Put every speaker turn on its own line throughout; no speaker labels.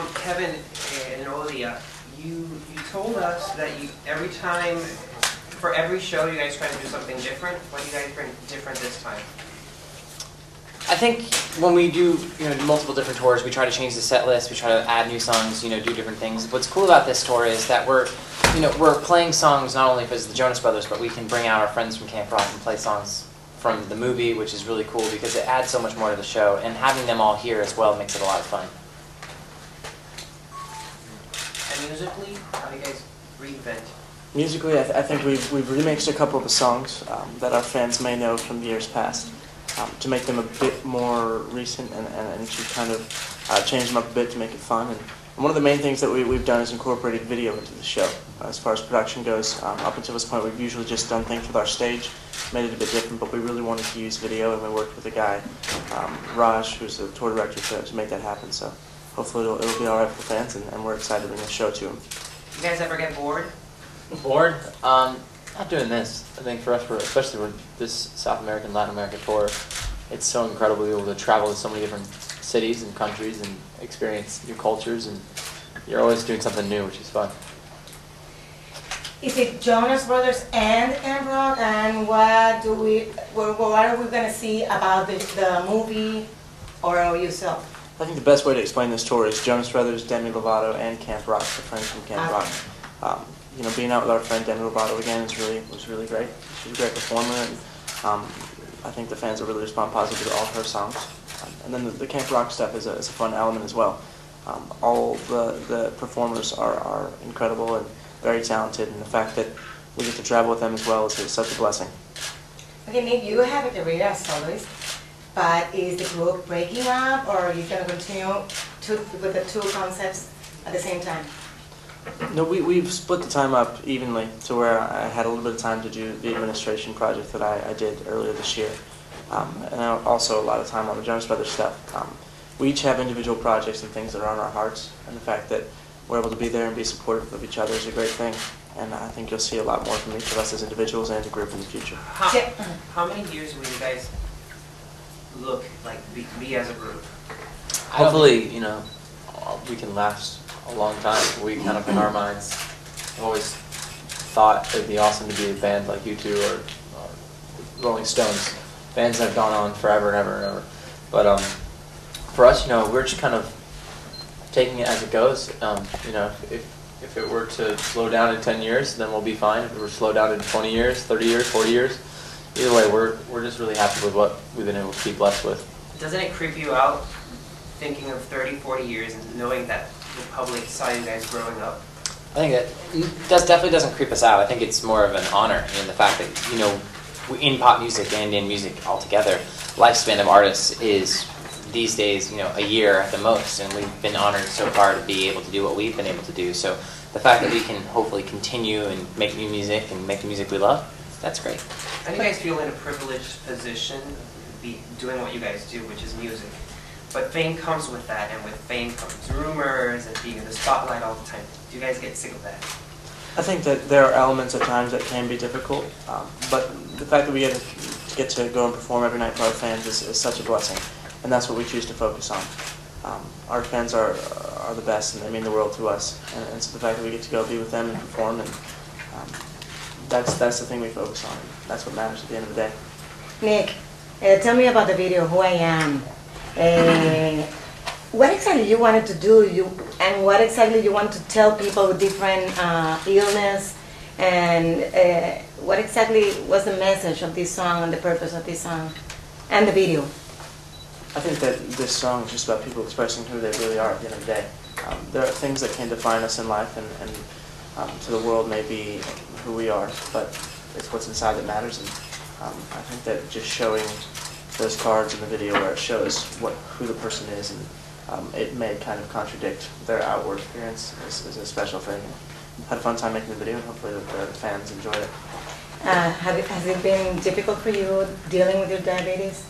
Kevin and Olia, you told us that every time, for every show, you guys try to do something different. What do you guys bring different this time?
I think when we do multiple different tours, we try to change the set list. We try to add new songs, do different things. What's cool about this tour is that we're playing songs not only because of the Jonas Brothers, but we can bring out our friends from Camp Rock and play songs from the movie, which is really cool because it adds so much more to the show. And having them all here as well makes it a lot of fun.
And musically, how do you guys reinvent?
Musically, I think we've remixed a couple of the songs that our fans may know from years past to make them a bit more recent and to kind of change them up a bit to make it fun. And one of the main things that we've done is incorporated video into the show. As far as production goes, up until this point we've usually just done things with our stage, made it a bit different, but we really wanted to use video, and we worked with a guy, Raj, who's the tour director, to make that happen. So hopefully it'll be alright for the fans, and we're excited to bring the show to them.
You guys ever get bored?
Bored? Not doing this. I think for us, especially with this South American, Latin America tour, it's so incredible to be able to travel to so many different cities and countries and experience new cultures, and you're always doing something new, which is fun.
Is it Jonas Brothers and Camp Rock, and what are we going to see about the movie or yourself?
I think the best way to explain this tour is Jonas Brothers, Demi Lovato, and Camp Rock, the friends from Camp Rock. Being out with our friend Demi Lovato again was really great. She's a great performer, and I think the fans will really respond positively to all her songs. And then the Camp Rock stuff is a fun element as well. All the performers are incredible and very talented, and the fact that we get to travel with them as well is such a blessing.
Okay, Nick, you have a career as soloist, but is the group breaking up, or are you going to continue with the two concepts at the same time?
No, we've split the time up evenly to where I had a little bit of time to do the administration project that I did earlier this year, and also a lot of time on the Jonas Brothers stuff. We each have individual projects and things that are on our hearts, and the fact that we're able to be there and be supportive of each other is a great thing, and I think you'll see a lot more from each of us as individuals and as a group in the future.
How many years will you guys look like be as a group?
Hopefully, we can last a long time. We kind of, in our minds, have always thought it'd be awesome to be a band like U2 or Rolling Stones, bands that have gone on forever and ever and ever. But for us, we're just kind of taking it as it goes. If it were to slow down in 10 years, then we'll be fine. If it were to slow down in 20 years, 30 years, 40 years, either way, we're just really happy with what we've been able to be blessed with.
Doesn't it creep you out thinking of 30, 40 years and knowing that the public saw you guys growing up?
I think that definitely doesn't creep us out. I think it's more of an honor in the fact that, in pop music and in music altogether, lifespan of artists is these days, a year at the most, and we've been honored so far to be able to do what we've been able to do. So the fact that we can hopefully continue and make new music and make the music we love, that's great.
How do you guys feel in a privileged position, doing what you guys do, which is music? But fame comes with that, and with fame comes rumors and being in the spotlight all the time. Do you guys get sick of that?
I think that there are elements at times that can be difficult, but the fact that we get to go and perform every night for our fans is such a blessing, and that's what we choose to focus on. Our fans are the best, and they mean the world to us, and so the fact that we get to go be with them and perform, and that's the thing we focus on. That's what matters at the end of the day.
Nick, tell me about the video, Who I Am. What exactly you wanted to do, and what exactly you want to tell people with different illness, and what exactly was the message of this song and the purpose of this song and the video?
I think that this song is just about people expressing who they really are at the end of the day. There are things that can define us in life, and to the world may be who we are, but it's what's inside that matters, and I think that just showing those cards in the video where it shows who the person is, and it may kind of contradict their outward appearance is a special thing. Had a fun time making the video, and hopefully the fans enjoyed it.
Has it been difficult for you dealing with your diabetes?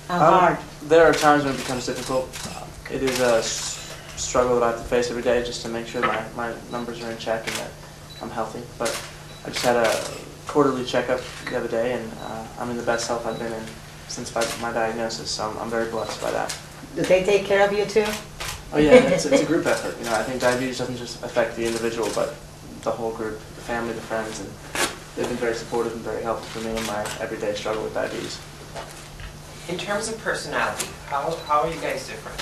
How hard?
There are times when it becomes difficult. It is a struggle that I have to face every day just to make sure my numbers are in check and that I'm healthy. But I just had a quarterly checkup the other day, and I'm in the best health I've been in since my diagnosis, so I'm very blessed by that.
Do they take care of you too?
Oh yeah, it's a group effort. You know, I think diabetes doesn't just affect the individual, but the whole group, the family, the friends, and they've been very supportive and very helpful for me in my everyday struggle with diabetes.
In terms of personality, how are you guys different?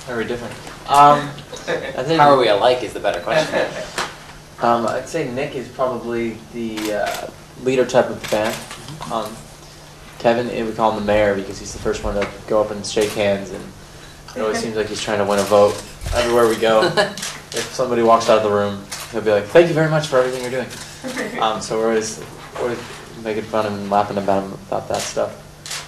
Very different. I think
How are we alike is the better question.
I'd say Nick is probably the leader type of the band. Kevin, we call him the mayor because he's the first one to go up and shake hands, and it always seems like he's trying to win a vote everywhere we go. If somebody walks out of the room, he'll be like, "Thank you very much for everything you're doing." So we're always making fun of him and laughing about him about that stuff.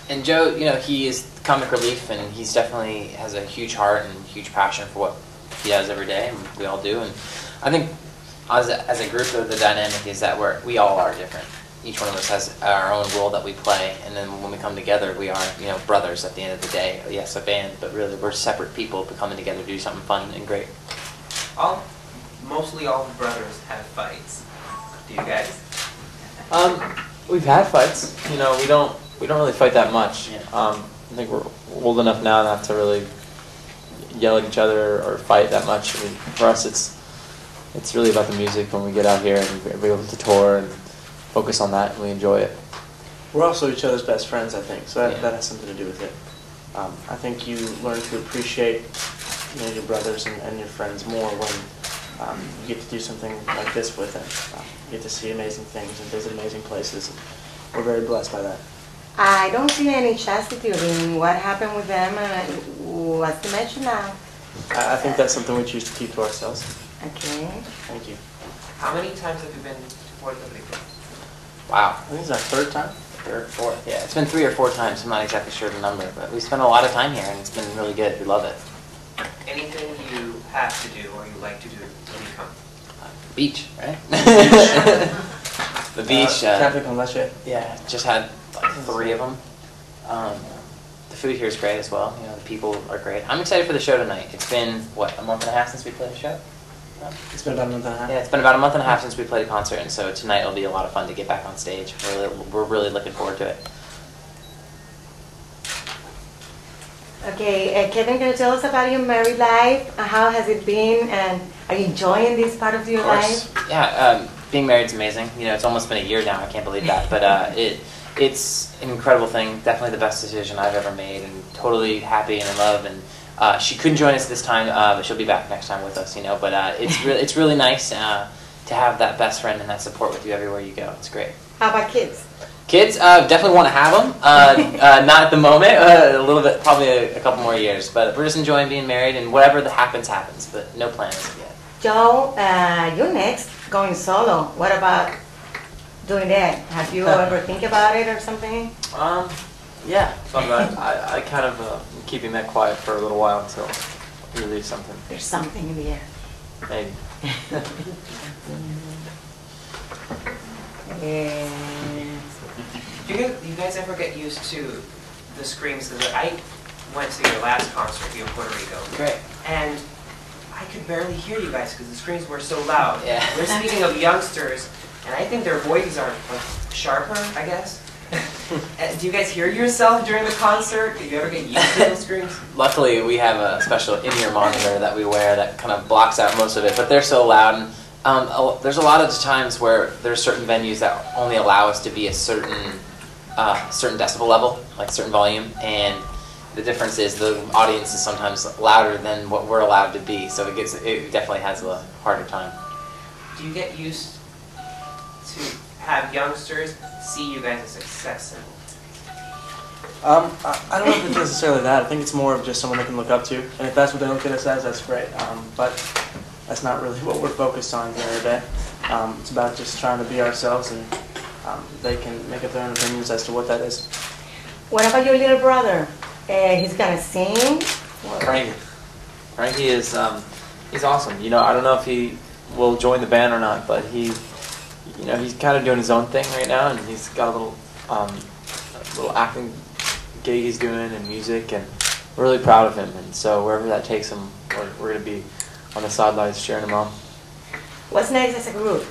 And Joe, you know, he is comic relief, and he's definitely has a huge heart and huge passion for what he does every day, and we all do. And I think as a group, though, the dynamic is that we all are different. Each one of us has our own role that we play, and then when we come together, we are, you know, brothers at the end of the day. Yes, a band, but really we're separate people coming together to do something fun and great.
Mostly all the brothers have fights. Do you guys?
We've had fights. You know, we don't really fight that much.
Yeah.
I think we're old enough now not to really yell at each other or fight that much. I mean, for us, it's really about the music when we get out here and we're able to tour and focus on that, and we enjoy it.
We're also each other's best friends, I think, so
Yeah.
that has something to do with it. I think you learn to appreciate, you know, your brothers and your friends more when you get to do something like this with them. You get to see amazing things and visit amazing places. And we're very blessed by that.
I don't see any chastitude in what happened with them. What's the message now?
I think that's something we choose to keep to ourselves.
Okay.
Thank you.
How many times have you been to Puerto Rico?
Wow.
I think it's our third time.
Third, fourth, yeah. It's been 3 or 4 times. I'm not exactly sure the number, but we spent a lot of time here, and it's been really good. We love it.
Anything you have to do or you like to do when you come?
Beach, right? The beach.
Cafe con leche.
Yeah, just had like 3 of them. The food here is great as well. You know, the people are great. I'm excited for the show tonight. It's been, what, a month and a half since we played a show?
It's been about a month and a half.
Yeah, it's been about a month and a half since we played a concert, and so tonight will be a lot of fun to get back on stage. We're really looking forward to it.
Okay, Kevin, can you tell us about your married life? How has it been, and are you enjoying this part of your life?
Yeah, being married is amazing. You know, it's almost been a year now. I can't believe that, but it's an incredible thing. Definitely the best decision I've ever made, and totally happy and in love. And she couldn't join us this time, but she'll be back next time with us. You know, but it's really nice to have that best friend and that support with you everywhere you go. It's great.
How about kids?
Kids, definitely want to have them. Not at the moment. A little bit, probably a couple more years. But we're just enjoying being married, and whatever that happens, happens. But no plans yet.
Joe, you're next, going solo. What about doing that? Have you ever think about it or something?
Yeah, thought about it. I kind of am keeping that quiet for a little while until we release something.
There's something in the air.
Maybe.
Do you guys ever get used to the screams? Because I went to your last concert here in Puerto Rico.
Great.
And I could barely hear you guys because the screams were so loud.
Yeah.
We're speaking of youngsters, and I think their voices are like sharper, I guess. Do you guys hear yourself during the concert? Do you ever get used to those screams?
Luckily, we have a special in-ear monitor that we wear that kind of blocks out most of it, but they're so loud. And there's a lot of times where there's certain venues that only allow us to be a certain decibel level, like certain volume, and the difference is the audience is sometimes louder than what we're allowed to be, so it definitely has a harder time.
Do you get used to have youngsters see you guys as a sex symbol?
I don't know if it's necessarily that. I think it's more of just someone they can look up to, and if that's what they look at us as, that's great. But that's not really what we're focused on at the end of the day. It's about just trying to be ourselves, and they can make up their own opinions as to what that is.
What about your little brother? He's gonna sing?
Frankie is he's awesome. You know, I don't know if he will join the band or not, but he's kind of doing his own thing right now, and he's got a little acting gig he's doing and music, and we're really proud of him. And so wherever that takes him, we're going to be on the sidelines cheering him on.
What's next as a group?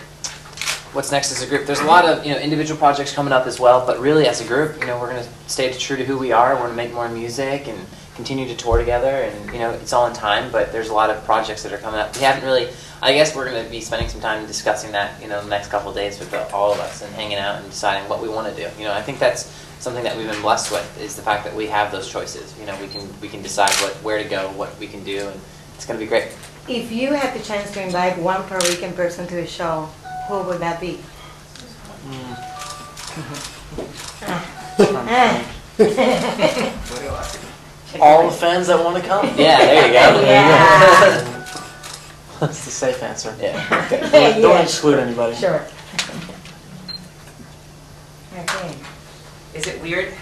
What's next as a group? There's a lot of individual projects coming up as well, but really as a group, we're going to stay true to who we are. We're going to make more music and continue to tour together, and it's all in time. But there's a lot of projects that are coming up. We haven't really. I guess we're going to be spending some time discussing that, the next couple of days with all of us and hanging out and deciding what we want to do. I think that's something that we've been blessed with, is the fact that we have those choices. We can decide where to go, what we can do, and it's going to be great.
If you had the chance to invite one Puerto Rican person to the show, who would that be?
All the fans that want to come.
Yeah, there you go.
Yeah.
That's the safe answer.
Yeah.
Don't exclude anybody.
Sure. Okay.
Is it weird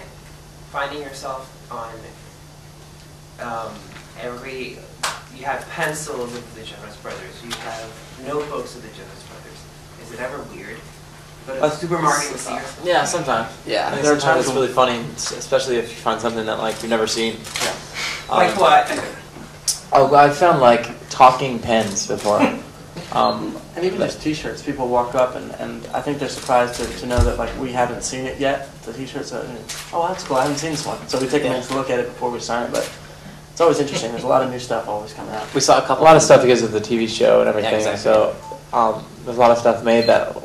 finding yourself on you have pencils of the Jonas Brothers, you have notebooks of the Jonas Brothers. Is it ever weird? Go to the supermarket and see yourself?
Yeah, sometimes.
Yeah.
I think
There are
sometimes
times
it's really funny, especially if you find something that like you've never seen.
Yeah.
Like what?
Oh, I found like talking pens before.
And even just T-shirts, people walk up and I think they're surprised to know that like we haven't seen it yet. The T-shirts, oh that's cool, I haven't seen this one. So we take a minute to look at it before we sign it, but it's always interesting. There's a lot of new stuff always coming out.
We saw a
A lot of stuff because of the TV show and everything.
Yeah, exactly.
So there's a lot of stuff made that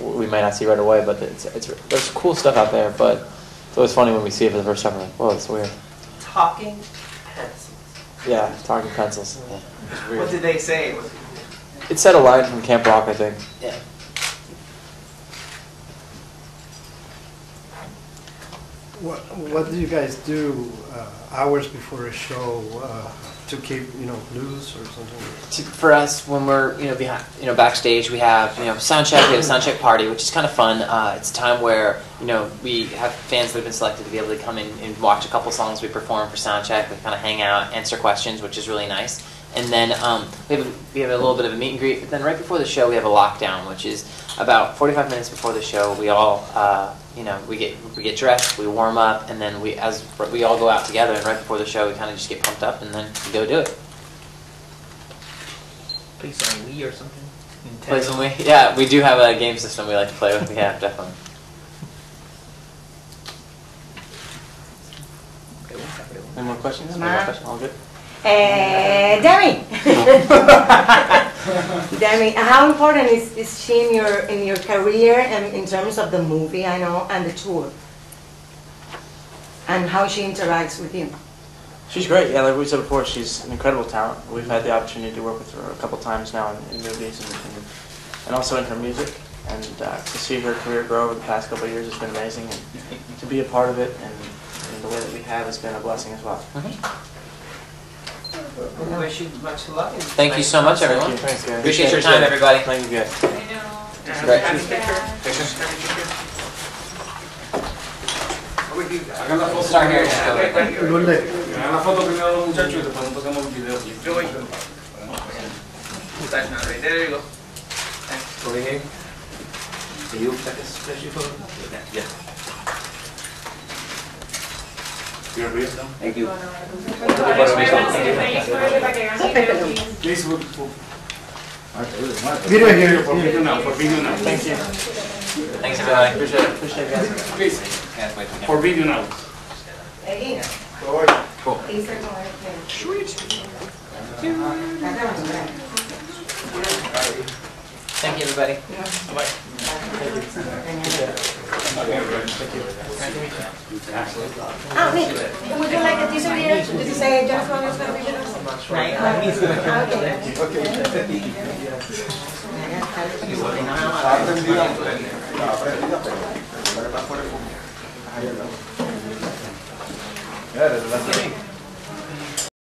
we may not see right away, but there's cool stuff out there. But it's always funny when we see it for the first time. We're like, whoa, that's weird.
Talking pencils.
Yeah, talking pencils. Yeah. It's
What
weird.
did they say?
It said a line from Camp Rock, I think.
Yeah.
What do you guys do hours before a show to keep loose or something?
For us, when we're behind, backstage, we have sound check. We have a sound check party, which is kind of fun. It's a time where we have fans that have been selected to be able to come in and watch a couple songs we perform for sound check. We kind of hang out, answer questions, which is really nice. And then we have a little bit of a meet and greet. But then right before the show, we have a lockdown, which is about 45 minutes before the show. We all we get dressed, we warm up, and then we all go out together. And right before the show, we kind of just get pumped up, and then we go do it.
Play some Wii or something?
Play some Wii? Yeah, we do have a game system we like to play with. Yeah, definitely.
Any more questions?
Ma?
Any more questions? All good?
Demi. Demi, how important is she in your career and in terms of the movie, I know, and the tour? And how she interacts with you?
She's great. Yeah, like we said before, she's an incredible talent. We've had the opportunity to work with her a couple times now in movies and also in her music. And to see her career grow over the past couple of years has been amazing. And to be a part of it and the way that we have has been a blessing as well.
We wish you much luck. and
Thank you so much, everyone.
Thanks, guys.
Appreciate your time, everybody.
Thank you, guys.
Great. We'll start here.
Hagan la foto primero los muchachos y después empezamos el video.
Right there you go.
Over here. Can you take a special photo? Yeah. You're real now? Thank you.
Please, video here for video now. For video now.
Thank you.
Thanks, everybody.
Appreciate it. Appreciate it, guys.
Please, for video now.
Cool.
Thank you, everybody.
Nick, would you like a t-shirt here? Did you say Jonas Brothers is going to be with us?
Yeah, that's